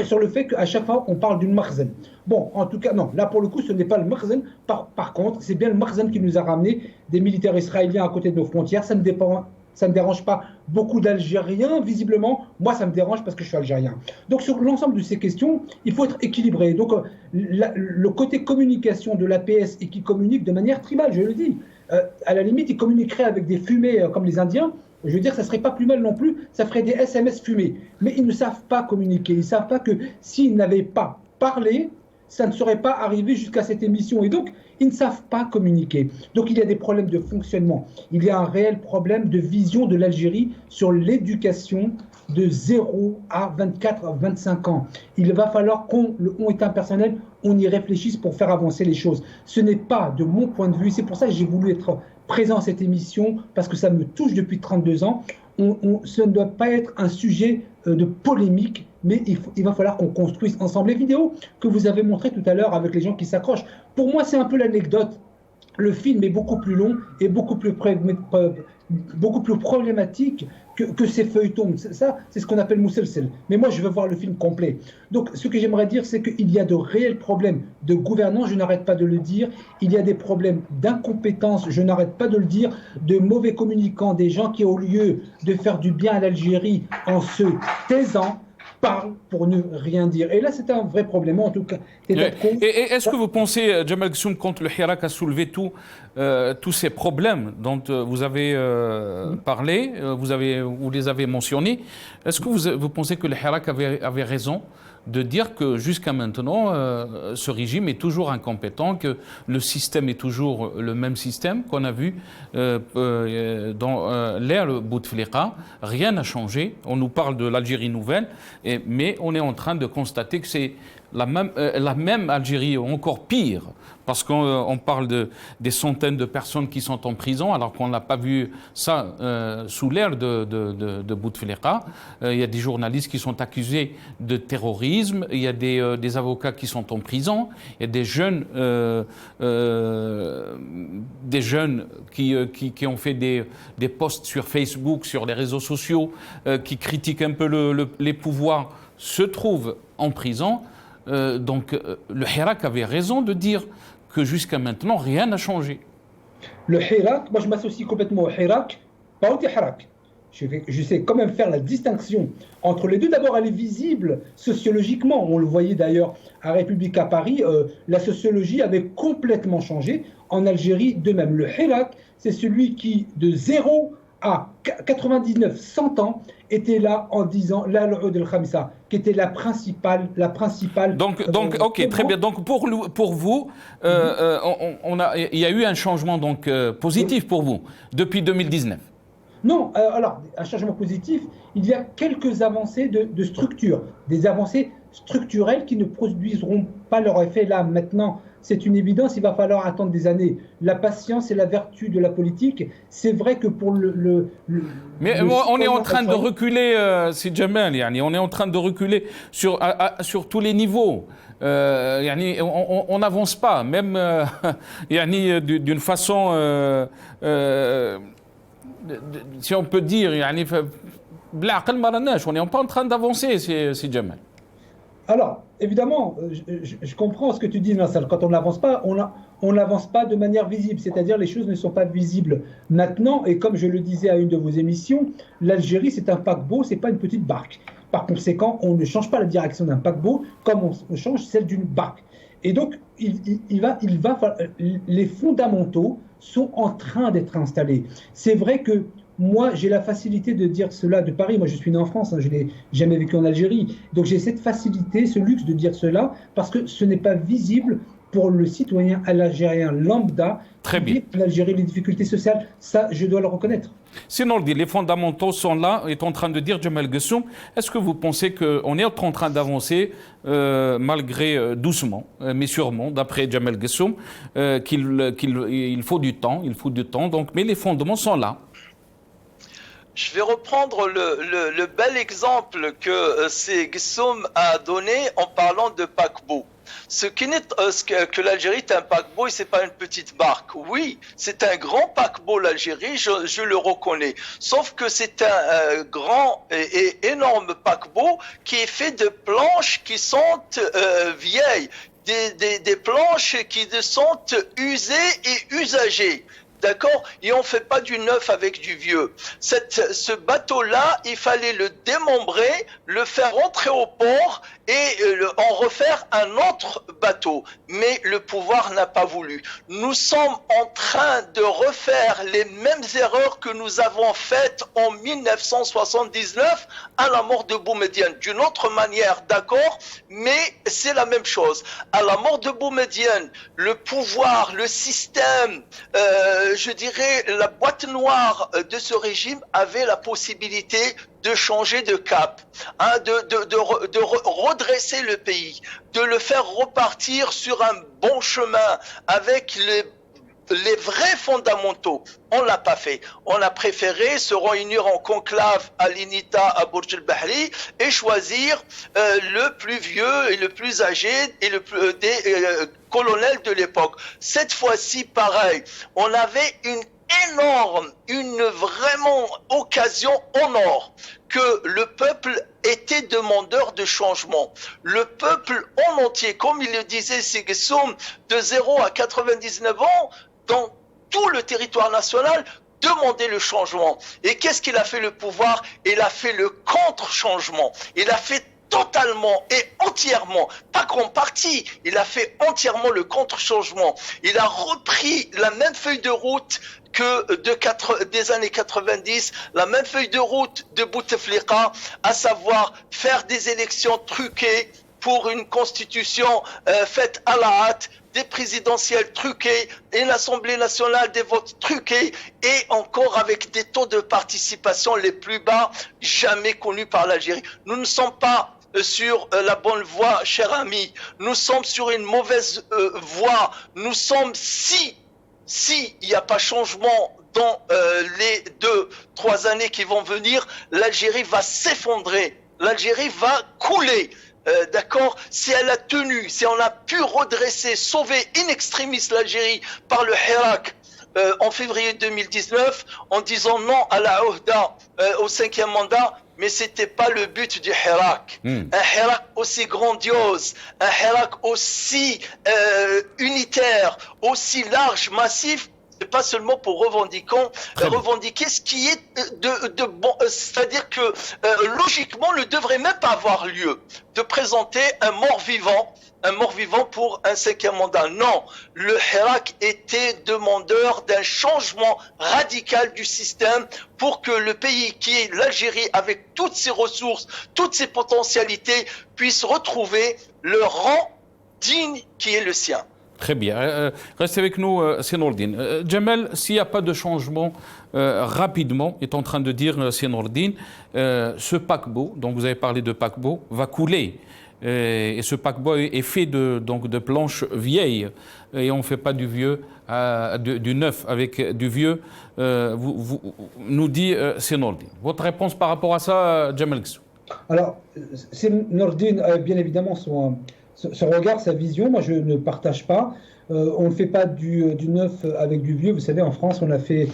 sur le fait qu'à chaque fois on parle d'une Makhzen. Bon, en tout cas, non, là pour le coup ce n'est pas le Makhzen, par contre c'est bien le Makhzen qui nous a ramené des militaires israéliens à côté de nos frontières, ça ça ne dérange pas beaucoup d'Algériens, visiblement. Moi, ça me dérange parce que je suis algérien. Donc, sur l'ensemble de ces questions, il faut être équilibré. Donc, le côté communication de l'APS et qui communique de manière tribale, je le dis, à la limite, ils communiqueraient avec des fumées comme les Indiens. Je veux dire, ça ne serait pas plus mal non plus, ça ferait des SMS fumés. Mais ils ne savent pas communiquer. Ils ne savent pas que s'ils n'avaient pas parlé, ça ne serait pas arrivé jusqu'à cette émission. Et donc, ils ne savent pas communiquer. Donc, il y a des problèmes de fonctionnement. Il y a un réel problème de vision de l'Algérie sur l'éducation de 0 à 24 à 25 ans. Il va falloir le on est impersonnel, on y réfléchisse pour faire avancer les choses. Ce n'est pas de mon point de vue, c'est pour ça que j'ai voulu être présent à cette émission, parce que ça me touche depuis 32 ans. Ce ne doit pas être un sujet de polémique, mais il va falloir qu'on construise ensemble. Les vidéos que vous avez montrées tout à l'heure avec les gens qui s'accrochent, pour moi c'est un peu l'anecdote. Le film est beaucoup plus long et beaucoup plus problématique que ces feuilletons. Ça, c'est ce qu'on appelle Mousselsel. Mais moi, je veux voir le film complet. Donc, ce que j'aimerais dire, c'est qu'il y a de réels problèmes de gouvernance, je n'arrête pas de le dire. Il y a des problèmes d'incompétence, je n'arrête pas de le dire, de mauvais communicants, des gens qui, au lieu de faire du bien à l'Algérie en se taisant, parle pour ne rien dire. Et là, c'est un vrai problème, en tout cas. Et est-ce que vous pensez, Jamal Ghassoum, quand le Hirak a soulevé tous ces problèmes dont vous avez parlé, vous les avez mentionnés, est-ce que vous pensez que le Hirak avait raison de dire que jusqu'à maintenant, ce régime est toujours incompétent, que le système est toujours le même système qu'on a vu dans l'ère Bouteflika. Rien n'a changé. On nous parle de l'Algérie nouvelle, mais on est en train de constater que c'est la même Algérie, encore pire, parce qu'on parle des centaines de personnes qui sont en prison, alors qu'on n'a pas vu ça sous l'ère de Bouteflika. Il y a des journalistes qui sont accusés de terrorisme, il y a des avocats qui sont en prison, il y a des jeunes qui ont fait des posts sur Facebook, sur les réseaux sociaux, qui critiquent un peu les pouvoirs, se trouvent en prison. Donc le Hirak avait raison de dire que jusqu'à maintenant, rien n'a changé. Le Hirak, moi je m'associe complètement au Hirak, pas au Hirak. Je sais quand même faire la distinction entre les deux. D'abord, elle est visible sociologiquement. On le voyait d'ailleurs à République à Paris. La sociologie avait complètement changé. En Algérie, de même. Le Hirak, c'est celui qui, de 0 à 99, 100 ans, était là en disant la l'Oud al-Khamsa, qui était la principale. Donc, ok, très bien. Donc, pour vous, il y a eu un changement donc positif pour vous depuis 2019. Non, alors, un changement positif, il y a quelques avancées de structure, des avancées structurelles qui ne produiront pas leur effet là, maintenant. C'est une évidence, il va falloir attendre des années. La patience est la vertu de la politique. C'est vrai que pour Mais on est en train de reculer, c'est Jamal, on est en train de reculer sur tous les niveaux. On n'avance pas, même d'une façon... si on peut dire, on n'est pas en train d'avancer, c'est Jamal. Alors, évidemment, je comprends ce que tu dis, Nassal. Quand on n'avance pas, on n'avance pas de manière visible. C'est-à-dire, les choses ne sont pas visibles maintenant. Et comme je le disais à une de vos émissions, l'Algérie, c'est un paquebot, c'est pas une petite barque. Par conséquent, on ne change pas la direction d'un paquebot comme on change celle d'une barque. Et donc, les fondamentaux sont en train d'être installés. C'est vrai que moi, j'ai la facilité de dire cela de Paris. Moi, je suis né en France, je n'ai jamais vécu en Algérie. Donc, j'ai cette facilité, ce luxe de dire cela, parce que ce n'est pas visible pour le citoyen algérien lambda. Très bien. L'Algérie, les difficultés sociales, ça, je dois le reconnaître. Sinon, les fondamentaux sont là, est en train de dire Jamal Ghassoum. Est-ce que vous pensez qu'on est en train d'avancer, malgré doucement, mais sûrement, d'après Jamal Ghassoum, qu'il faut du temps, donc, mais les fondements sont là. Je vais reprendre le bel exemple que Ghassoum a donné en parlant de paquebot. Que l'Algérie est un paquebot et c'est pas une petite barque. Oui, c'est un grand paquebot l'Algérie, je le reconnais. Sauf que c'est un grand et énorme paquebot qui est fait de planches qui sont vieilles, des planches qui sont usées et usagées. D'accord? Et on fait pas du neuf avec du vieux. Ce bateau-là, il fallait le démembrer, le faire entrer au port et en refaire un autre bateau. Mais le pouvoir n'a pas voulu. Nous sommes en train de refaire les mêmes erreurs que nous avons faites en 1979 à la mort de Boumedienne. D'une autre manière, d'accord? Mais c'est la même chose. À la mort de Boumedienne, le pouvoir, le système, je dirais, la boîte noire de ce régime avait la possibilité de changer de cap, hein, de redresser le pays, de le faire repartir sur un bon chemin avec les vrais fondamentaux. On l'a pas fait. On a préféré se réunir en conclave à l'INITA à Bourj el-Bahri et choisir le plus vieux et le plus âgé et des colonels de l'époque. Cette fois-ci, pareil, on avait une vraiment occasion en or que le peuple était demandeur de changement. Le peuple en entier, comme il le disait Ségessoum, de 0 à 99 ans, dans tout le territoire national, demandait le changement. Et qu'est-ce qu'il a fait le pouvoir? Il a fait le contre-changement. Il a fait totalement et entièrement, pas qu'en partie, il a fait entièrement le contre-changement. Il a repris la même feuille de route que des années 90, la même feuille de route de Bouteflika, à savoir faire des élections truquées pour une constitution faite à la hâte, des présidentielles truquées, une assemblée nationale des votes truqués et encore avec des taux de participation les plus bas jamais connus par l'Algérie. Nous ne sommes pas sur la bonne voie, cher ami. Nous sommes sur une mauvaise voie. Nous sommes, si il n'y a pas changement dans les 2-3 années qui vont venir, l'Algérie va s'effondrer. L'Algérie va couler. D'accord? Si elle a tenu, si on a pu redresser, sauver in extremis l'Algérie par le Hirak en février 2019, en disant non à la Ouhda au 5e mandat, mais c'était pas le but du Hirak. Un Hirak aussi grandiose, un Hirak aussi unitaire, aussi large, massif, c'est pas seulement pour revendiquer ce qui est de bon, c'est-à-dire que logiquement ne devrait même pas avoir lieu de présenter un mort-vivant pour un 5e mandat. Non, le Hirak était demandeur d'un changement radical du système pour que le pays qui est l'Algérie, avec toutes ses ressources, toutes ses potentialités, puisse retrouver le rang digne qui est le sien. Très bien. Restez avec nous, Senourdine. Jamel, s'il n'y a pas de changement rapidement, est en train de dire Senourdine, ce paquebot, dont vous avez parlé de paquebot, va couler. Et ce paquebot est fait de planches vieilles. Et on ne fait pas du vieux, du neuf avec du vieux, nous dit Senourdine. Votre réponse par rapport à ça, Jamel Ghessou? Alors, Senourdine a bien évidemment son regard, sa vision, moi je ne partage pas. On ne fait pas du neuf avec du vieux. Vous savez, en France, on a fait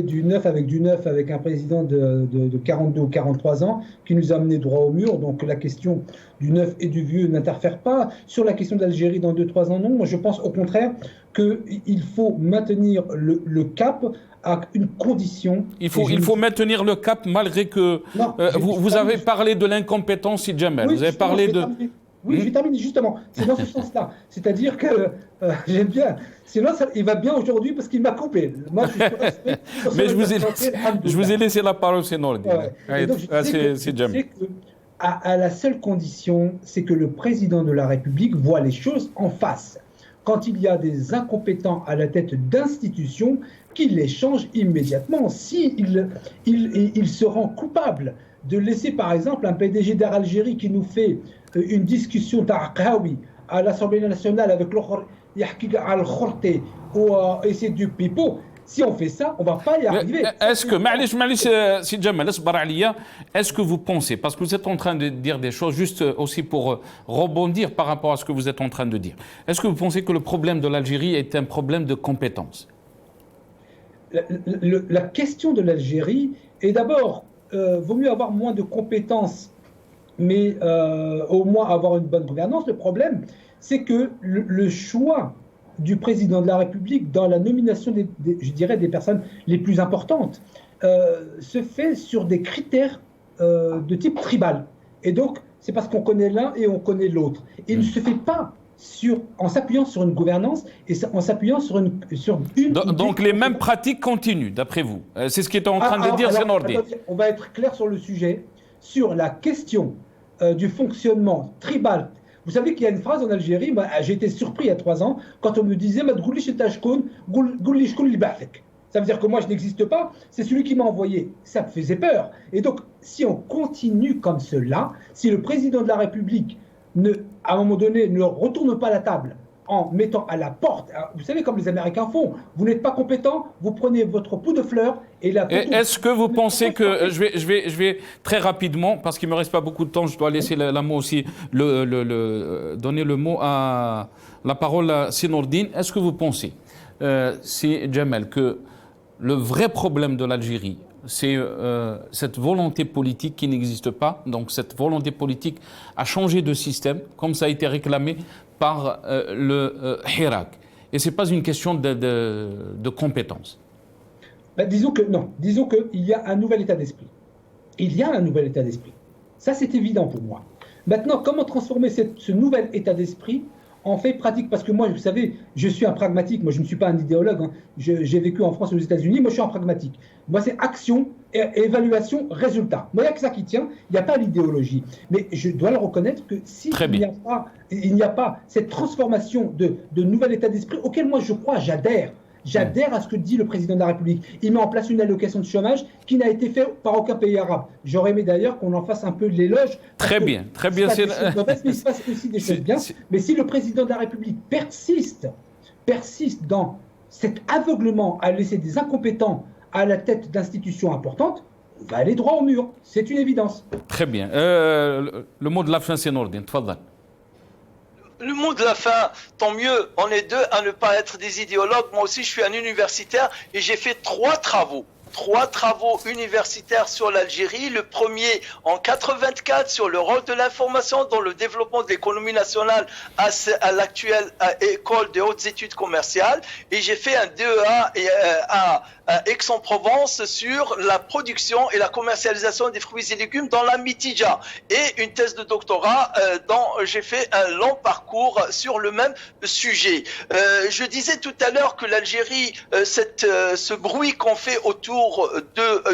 du neuf avec un président de 42 ou 43 ans qui nous a amené droit au mur. Donc la question du neuf et du vieux n'interfère pas. Sur la question de l'Algérie dans 2-3 ans, non. Moi, je pense au contraire qu'il faut maintenir le cap à une condition. Il faut maintenir le cap malgré que... Non, vous avez parlé de l'incompétence, Jamel. Oui, vous avez parlé de... Oui, je termine justement. C'est dans ce sens-là. C'est-à-dire que j'aime bien. Sinon, il va bien aujourd'hui parce qu'il m'a coupé. Moi, je suis respect. Mais je vous ai laissé la parole, c'est non. C'est Jamel. À la seule condition, c'est que le président de la République voit les choses en face. Quand il y a des incompétents à la tête d'institutions, qu'il les change immédiatement. S'il se rend coupable de laisser, par exemple, un PDG d'Air Algérie qui nous fait une discussion d'Aqawi à l'Assemblée nationale avec l'autre al-Khorté ou essayer du pipeau, si on fait ça, on ne va pas y arriver. Est-ce que, si Jamel, est-ce que vous pensez, parce que vous êtes en train de dire des choses, juste aussi pour rebondir par rapport à ce que vous êtes en train de dire, est-ce que vous pensez que le problème de l'Algérie est un problème de compétence? La question de l'Algérie est d'abord, vaut mieux avoir moins de compétences, mais au moins avoir une bonne gouvernance. Le problème, c'est que le choix du président de la République dans la nomination je dirais, des personnes les plus importantes se fait sur des critères de type tribal. Et donc, c'est parce qu'on connaît l'un et on connaît l'autre. Il ne se fait pas en s'appuyant sur une gouvernance et en s'appuyant sur une... Donc les mêmes pratiques continuent, d'après vous. C'est ce qu'est en train de dire Zenordine. On va être clair sur le sujet, sur la question du fonctionnement tribal. Vous savez qu'il y a une phrase en Algérie, j'ai été surpris il y a 3 ans, quand on me disait ça veut dire que moi je n'existe pas, c'est celui qui m'a envoyé. Ça me faisait peur. Et donc, si on continue comme cela, si le président de la République, à un moment donné, ne retourne pas la table en mettant à la porte, vous savez comme les Américains font, vous n'êtes pas compétent, vous prenez votre pot de fleurs et la... Est-ce que vous pensez que... Je vais très rapidement, parce qu'il ne me reste pas beaucoup de temps, je dois laisser la mot aussi, donner le mot à la parole à Zenordine. Est-ce que vous pensez, c'est Jamel, que le vrai problème de l'Algérie, c'est cette volonté politique qui n'existe pas. Donc cette volonté politique a changé de système, comme ça a été réclamé par le Hirak. Et ce n'est pas une question de compétence. Disons qu'il y a un nouvel état d'esprit. Il y a un nouvel état d'esprit. Ça, c'est évident pour moi. Maintenant, comment transformer ce nouvel état d'esprit en fait pratique? Parce que moi, vous savez, je suis un pragmatique. Moi, je ne suis pas un idéologue. J'ai vécu en France et aux États-Unis. Moi, je suis un pragmatique. Moi, c'est action, évaluation, résultat. Moi, il n'y a que ça qui tient. Il n'y a pas l'idéologie. Mais je dois le reconnaître que s'il n'y a pas cette transformation de nouvel état d'esprit auquel moi, je crois, j'adhère. J'adhère à ce que dit le président de la République. Il met en place une allocation de chômage qui n'a été faite par aucun pays arabe. J'aurais aimé d'ailleurs qu'on en fasse un peu de l'éloge. Très bien. Mais il se passe aussi des choses bien. Mais si le président de la République persiste dans cet aveuglement à laisser des incompétents à la tête d'institutions importantes, on va aller droit au mur. C'est une évidence. Très bien. Le mot de la fin, c'est Zenordine. Tfadal. Le mot de la fin, tant mieux, on est deux à ne pas être des idéologues. Moi aussi, je suis un universitaire et j'ai fait 3 travaux universitaires sur l'Algérie. Le premier en 84 sur le rôle de l'information dans le développement de l'économie nationale à l'actuelle école de hautes études commerciales. Et j'ai fait un DEA à Aix-en-Provence sur la production et la commercialisation des fruits et légumes dans la Mitidja. Et une thèse de doctorat dont j'ai fait un long parcours sur le même sujet. Je disais tout à l'heure que l'Algérie, ce bruit qu'on fait autour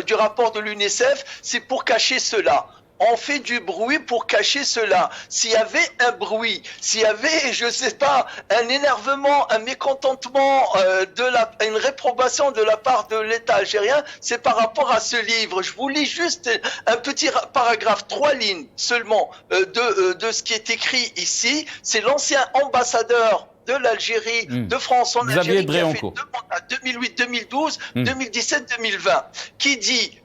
du rapport de l'UNICEF, c'est pour cacher cela. On fait du bruit pour cacher cela. S'il y avait un bruit, s'il y avait, je sais pas, un énervement, un mécontentement, une réprobation de la part de l'État algérien, c'est par rapport à ce livre. Je vous lis juste un petit paragraphe, 3 lignes seulement de ce qui est écrit ici. C'est l'ancien ambassadeur de l'Algérie, de France en Algérie, qui a fait 2 mandats, 2008, 2012, 2017, 2020, qui dit,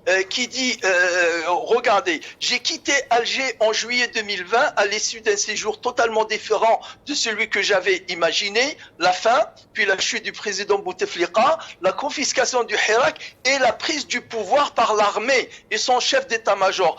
regardez, j'ai quitté Alger en juillet 2020 à l'issue d'un séjour totalement différent de celui que j'avais imaginé, la faim, puis la chute du président Bouteflika, la confiscation du Hirak et la prise du pouvoir par l'armée et son chef d'état-major.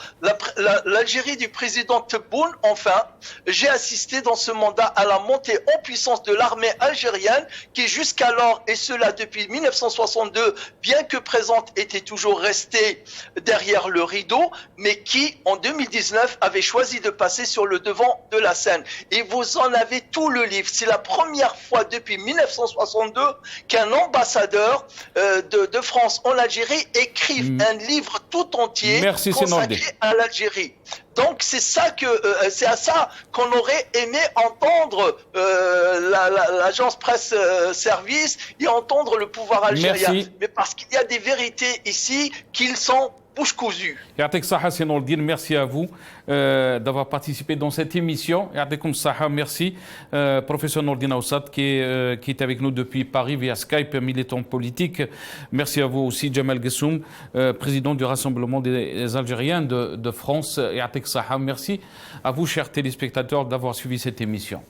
L'Algérie du président Tebboune, enfin, j'ai assisté dans ce mandat à la montée en puissance de l'armée algérienne qui jusqu'alors, et cela depuis 1962, bien que présente, était toujours restée derrière le rideau, mais qui en 2019 avait choisi de passer sur le devant de la scène. Et vous en avez tout le livre. C'est la première fois depuis 1962 qu'un ambassadeur de France en Algérie écrive un livre tout entier consacré à l'Algérie. Donc c'est c'est à ça qu'on aurait aimé entendre l'agence presse service et entendre le pouvoir algérien. Merci. Mais parce qu'il y a des vérités ici qu'ils sont bouche cousue. Merci à vous d'avoir participé dans cette émission. Merci, professeur Nordine Aoussat, qui est avec nous depuis Paris via Skype, militant politique. Merci à vous aussi, Jamel Gessoum, président du Rassemblement des Algériens de France. Merci à vous, chers téléspectateurs, d'avoir suivi cette émission.